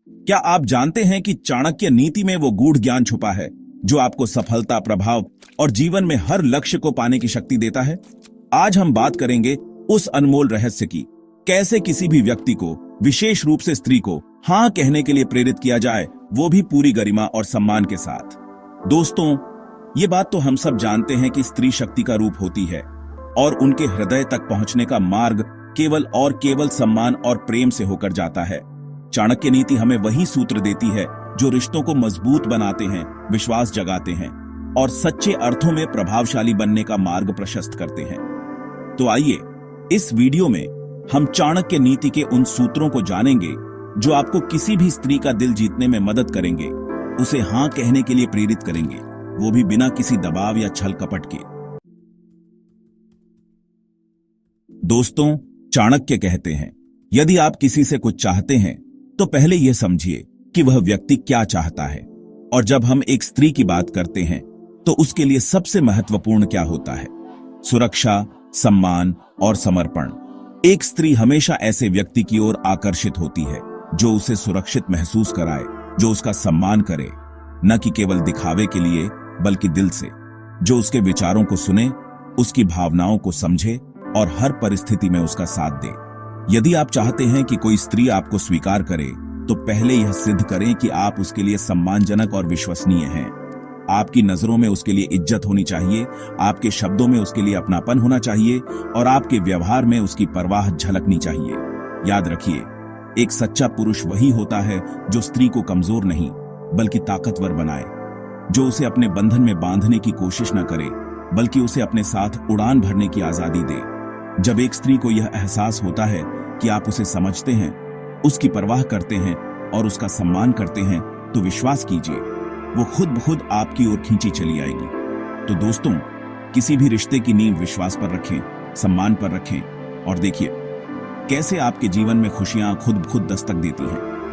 क्या आप जानते हैं कि चाणक्य नीति में वो गूढ़ ज्ञान छुपा है जो आपको सफलता, प्रभाव और जीवन में हर लक्ष्य को पाने की शक्ति देता है? आज हम बात करेंगे उस अनमोल रहस्य की, कैसे किसी भी व्यक्ति को, विशेष रूप से स्त्री को, हां कहने के लिए प्रेरित किया जाए, वो भी पूरी गरिमा और सम्मान के साथ। दोस्तों, ये बात तो हम सब जानते हैं कि स्त्री शक्ति का रूप होती है और उनके हृदय तक पहुंचने का मार्ग केवल और केवल सम्मान और प्रेम से होकर जाता है। चाणक्य नीति हमें वही सूत्र देती है जो रिश्तों को मजबूत बनाते हैं, विश्वास जगाते हैं और सच्चे अर्थों में प्रभावशाली बनने का मार्ग प्रशस्त करते हैं। तो आइए, इस वीडियो में हम चाणक्य नीति के उन सूत्रों को जानेंगे जो आपको किसी भी स्त्री का दिल जीतने में मदद करेंगे, उसे हां कहने के लिए प्रेरित करेंगे, वो भी बिना किसी दबाव या छल कपट के। दोस्तों, चाणक्य कहते हैं, यदि आप किसी से कुछ चाहते हैं तो पहले यह समझिए कि वह व्यक्ति क्या चाहता है। और जब हम एक स्त्री की बात करते हैं तो उसके लिए सबसे महत्वपूर्ण क्या होता है? सुरक्षा, सम्मान और समर्पण। एक स्त्री हमेशा ऐसे व्यक्ति की ओर आकर्षित होती है जो उसे सुरक्षित महसूस कराए, जो उसका सम्मान करे, न कि केवल दिखावे के लिए बल्कि दिल से, जो उसके विचारों को सुने, उसकी भावनाओं को समझे और हर परिस्थिति में उसका साथ दे। यदि आप चाहते हैं कि कोई स्त्री आपको स्वीकार करे तो पहले यह सिद्ध करें कि आप उसके लिए सम्मानजनक और विश्वसनीय हैं। आपकी नजरों में उसके लिए इज्जत होनी चाहिए, आपके शब्दों में उसके लिए अपनापन होना चाहिए और आपके व्यवहार में उसकी परवाह झलकनी चाहिए। याद रखिए, एक सच्चा पुरुष वही होता है जो स्त्री को कमजोर नहीं बल्कि ताकतवर बनाए, जो उसे अपने बंधन में बांधने की कोशिश न करे बल्कि उसे अपने साथ उड़ान भरने की आजादी दे। जब एक स्त्री को यह एहसास होता है कि आप उसे समझते हैं, उसकी परवाह करते हैं और उसका सम्मान करते हैं, तो विश्वास कीजिए, वो खुद ब खुद आपकी ओर खींची चली आएगी। तो दोस्तों, किसी भी रिश्ते की नींव विश्वास पर रखें, सम्मान पर रखें और देखिए कैसे आपके जीवन में खुशियां खुद ब खुद दस्तक देती हैं।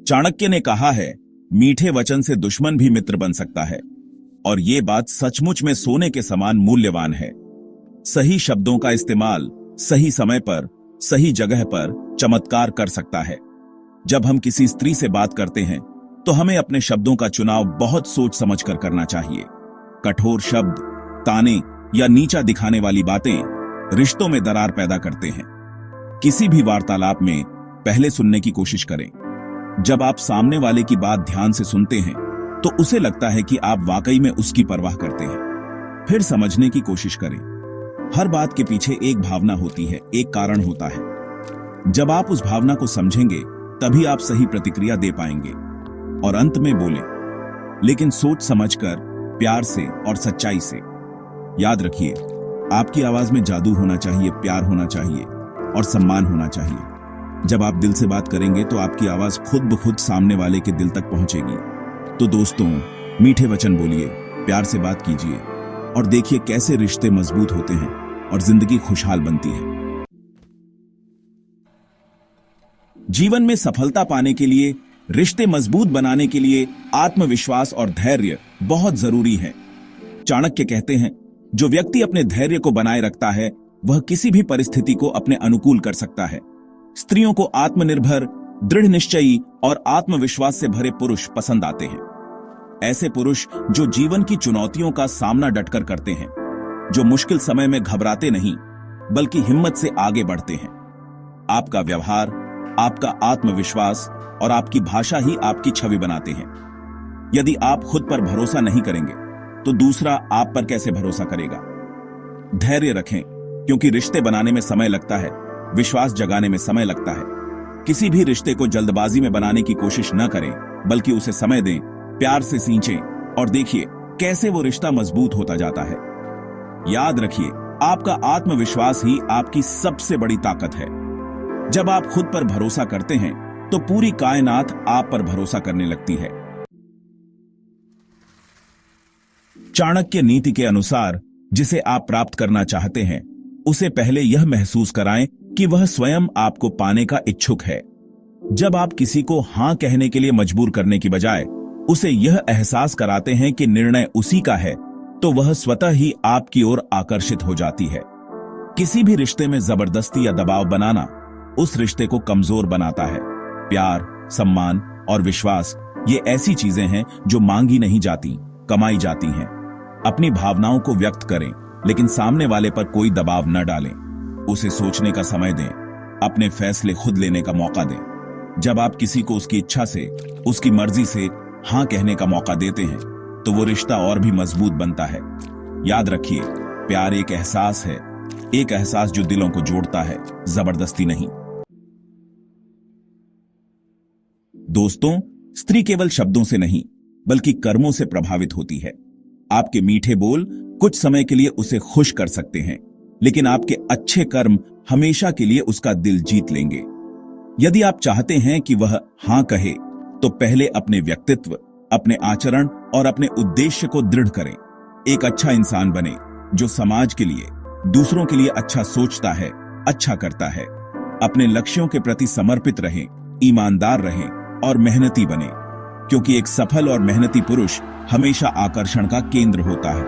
चाणक्य ने कहा है, मीठे वचन से दुश्मन भी मित्र बन सकता है, और ये बात सचमुच में सोने के समान मूल्यवान है। सही शब्दों का इस्तेमाल सही समय पर, सही जगह पर चमत्कार कर सकता है। जब हम किसी स्त्री से बात करते हैं तो हमें अपने शब्दों का चुनाव बहुत सोच समझ कर करना चाहिए। कठोर शब्द, ताने या नीचा दिखाने वाली बातें रिश्तों में दरार पैदा करते हैं। किसी भी वार्तालाप में पहले सुनने की कोशिश करें। जब आप सामने वाले की बात ध्यान से सुनते हैं तो उसे लगता है कि आप वाकई में उसकी परवाह करते हैं। फिर समझने की कोशिश करें। हर बात के पीछे एक भावना होती है, एक कारण होता है। जब आप उस भावना को समझेंगे तभी आप सही प्रतिक्रिया दे पाएंगे। और अंत में बोलें, लेकिन सोच समझकर, प्यार से और सच्चाई से। याद रखिए, आपकी आवाज में जादू होना चाहिए, प्यार होना चाहिए और सम्मान होना चाहिए। जब आप दिल से बात करेंगे तो आपकी आवाज खुद ब खुद सामने वाले के दिल तक पहुंचेगी। तो दोस्तों, मीठे वचन बोलिए, प्यार से बात कीजिए और देखिए कैसे रिश्ते मजबूत होते हैं और जिंदगी खुशहाल बनती है। जीवन में सफलता पाने के लिए, रिश्ते मजबूत बनाने के लिए आत्मविश्वास और धैर्य बहुत जरूरी है। चाणक्य कहते हैं, जो व्यक्ति अपने धैर्य को बनाए रखता है वह किसी भी परिस्थिति को अपने अनुकूल कर सकता है। स्त्रियों को आत्मनिर्भर, दृढ़ निश्चयी और आत्मविश्वास से भरे पुरुष पसंद आते हैं। ऐसे पुरुष जो जीवन की चुनौतियों का सामना डटकर करते हैं, जो मुश्किल समय में घबराते नहीं बल्कि हिम्मत से आगे बढ़ते हैं। आपका व्यवहार, आपका आत्मविश्वास और आपकी भाषा ही आपकी छवि बनाते हैं। यदि आप खुद पर भरोसा नहीं करेंगे तो दूसरा आप पर कैसे भरोसा करेगा? धैर्य रखें, क्योंकि रिश्ते बनाने में समय लगता है, विश्वास जगाने में समय लगता है। किसी भी रिश्ते को जल्दबाजी में बनाने की कोशिश न करें, बल्कि उसे समय दें, प्यार से सींचें और देखिए कैसे वो रिश्ता मजबूत होता जाता है। याद रखिए, आपका आत्मविश्वास ही आपकी सबसे बड़ी ताकत है। जब आप खुद पर भरोसा करते हैं तो पूरी कायनात आप पर भरोसा करने लगती है। चाणक्य नीति के अनुसार, जिसे आप प्राप्त करना चाहते हैं उसे पहले यह महसूस कराएं कि वह स्वयं आपको पाने का इच्छुक है। जब आप किसी को हां कहने के लिए मजबूर करने की बजाय उसे यह एहसास कराते हैं कि निर्णय उसी का है, तो वह स्वतः ही आपकी ओर आकर्षित हो जाती है। किसी भी रिश्ते में जबरदस्ती या दबाव बनाना उस रिश्ते को कमजोर बनाता है। प्यार, सम्मान और विश्वास ये ऐसी चीजें हैं जो मांगी नहीं जाती, कमाई जाती हैं। अपनी भावनाओं को व्यक्त करें, लेकिन सामने वाले पर कोई दबाव न डालें। उसे सोचने का समय दें, अपने फैसले खुद लेने का मौका दें। जब आप किसी को उसकी इच्छा से, उसकी मर्जी से हां कहने का मौका देते हैं, तो वो रिश्ता और भी मजबूत बनता है। याद रखिए, प्यार एक एहसास है, एक एहसास जो दिलों को जोड़ता है, जबरदस्ती नहीं। दोस्तों, स्त्री केवल शब्दों से नहीं, बल्कि कर्मों से प्रभावित होती है। आपके मीठे बोल कुछ समय के लिए उसे खुश कर सकते हैं, लेकिन आपके अच्छे कर्म हमेशा के लिए उसका दिल जीत लेंगे। यदि आप चाहते हैं कि वह हां कहे, तो पहले अपने व्यक्तित्व, अपने आचरण और अपने उद्देश्य को दृढ़ करें। एक अच्छा इंसान बने, जो समाज के लिए, दूसरों के लिए अच्छा सोचता है, अच्छा करता है। अपने लक्ष्यों के प्रति समर्पित रहें, ईमानदार रहें और मेहनती बने, क्योंकि एक सफल और मेहनती पुरुष हमेशा आकर्षण का केंद्र होता है।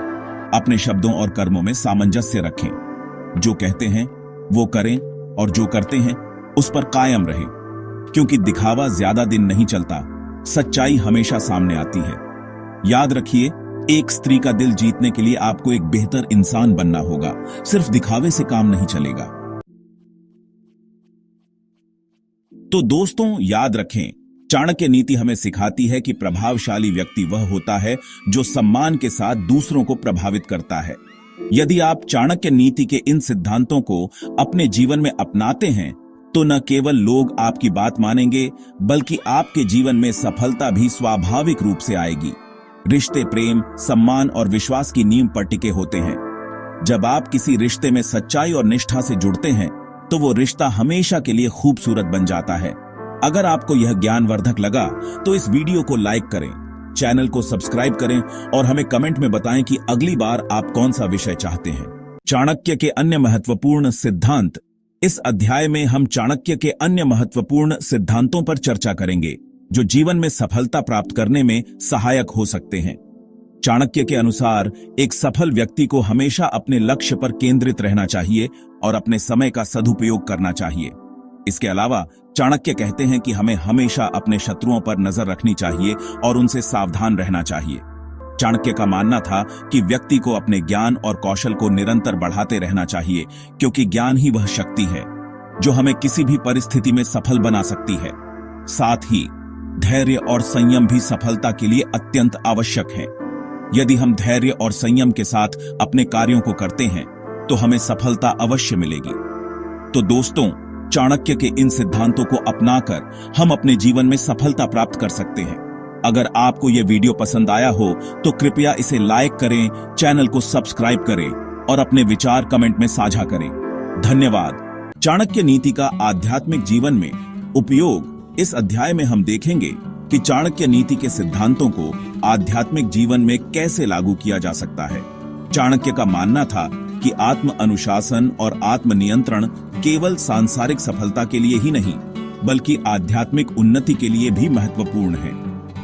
अपने शब्दों और कर्मों में सामंजस्य रखें। जो कहते हैं वो करें, और जो करते हैं उस पर कायम रहें, क्योंकि दिखावा ज्यादा दिन नहीं चलता, सच्चाई हमेशा सामने आती है। याद रखिए, एक स्त्री का दिल जीतने के लिए आपको एक बेहतर इंसान बनना होगा, सिर्फ दिखावे से काम नहीं चलेगा। तो दोस्तों, याद रखें, चाणक्य नीति हमें सिखाती है कि प्रभावशाली व्यक्ति वह होता है जो सम्मान के साथ दूसरों को प्रभावित करता है। यदि आप चाणक्य नीति के इन सिद्धांतों को अपने जीवन में अपनाते हैं, तो न केवल लोग आपकी बात मानेंगे, बल्कि आपके जीवन में सफलता भी स्वाभाविक रूप से आएगी। रिश्ते प्रेम, सम्मान और विश्वास की नींव पर टिके होते हैं। जब आप किसी रिश्ते में सच्चाई और निष्ठा से जुड़ते हैं, तो वो रिश्ता हमेशा के लिए खूबसूरत बन जाता है। अगर आपको यह ज्ञानवर्धक लगा, तो इस वीडियो को लाइक करें, चैनल को सब्सक्राइब करें और हमें कमेंट में बताएं कि अगली बार आप कौन सा विषय चाहते हैं। चाणक्य के अन्य महत्वपूर्ण सिद्धांत। इस अध्याय में हम चाणक्य के अन्य महत्वपूर्ण सिद्धांतों पर चर्चा करेंगे, जो जीवन में सफलता प्राप्त करने में सहायक हो सकते हैं। चाणक्य के अनुसार एक सफल व्यक्ति को हमेशा अपने लक्ष्य पर केंद्रित रहना चाहिए और अपने समय का सदुपयोग करना चाहिए। इसके अलावा चाणक्य कहते हैं कि हमें हमेशा अपने शत्रुओं पर नजर रखनी चाहिए और उनसे सावधान रहना चाहिए। चाणक्य का मानना था कि व्यक्ति को अपने ज्ञान और कौशल को निरंतर बढ़ाते रहना चाहिए, क्योंकि ज्ञान ही वह शक्ति है जो हमें किसी भी परिस्थिति में सफल बना सकती है। साथ ही धैर्य और संयम भी सफलता के लिए अत्यंत आवश्यक है। यदि हम धैर्य और संयम के साथ अपने कार्यों को करते हैं, तो हमें सफलता अवश्य मिलेगी। तो दोस्तों, चाणक्य के इन सिद्धांतों को अपनाकर हम अपने जीवन में सफलता प्राप्त कर सकते हैं। अगर आपको यह वीडियो पसंद आया हो, तो कृपया इसे लाइक करें, चैनल को सब्सक्राइब करें और अपने विचार कमेंट में साझा करें। धन्यवाद। चाणक्य नीति का आध्यात्मिक जीवन में उपयोग। इस अध्याय में हम देखेंगे कि चाणक्य नीति के सिद्धांतों को आध्यात्मिक जीवन में कैसे लागू किया जा सकता है। चाणक्य का मानना था कि आत्म अनुशासन और आत्म नियंत्रण केवल सांसारिक सफलता के लिए ही नहीं, बल्कि आध्यात्मिक उन्नति के लिए भी महत्वपूर्ण है।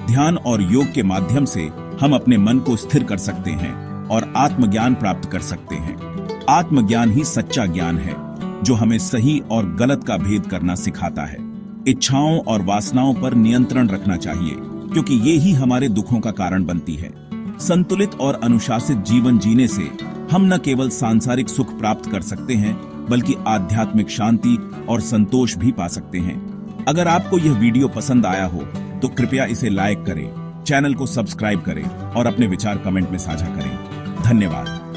ध्यान और योग के माध्यम से हम अपने मन को स्थिर कर सकते हैं और आत्मज्ञान प्राप्त कर सकते हैं। आत्मज्ञान ही सच्चा ज्ञान है, जो हमें सही और गलत का भेद करना सिखाता है। इच्छाओं और वासनाओं पर नियंत्रण रखना चाहिए, क्योंकि ये ही हमारे दुखों का कारण बनती है। संतुलित और अनुशासित जीवन जीने से हम न केवल सांसारिक सुख प्राप्त कर सकते हैं, बल्कि आध्यात्मिक शांति और संतोष भी पा सकते हैं। अगर आपको यह वीडियो पसंद आया हो, तो कृपया इसे लाइक करें, चैनल को सब्सक्राइब करें और अपने विचार कमेंट में साझा करें। धन्यवाद।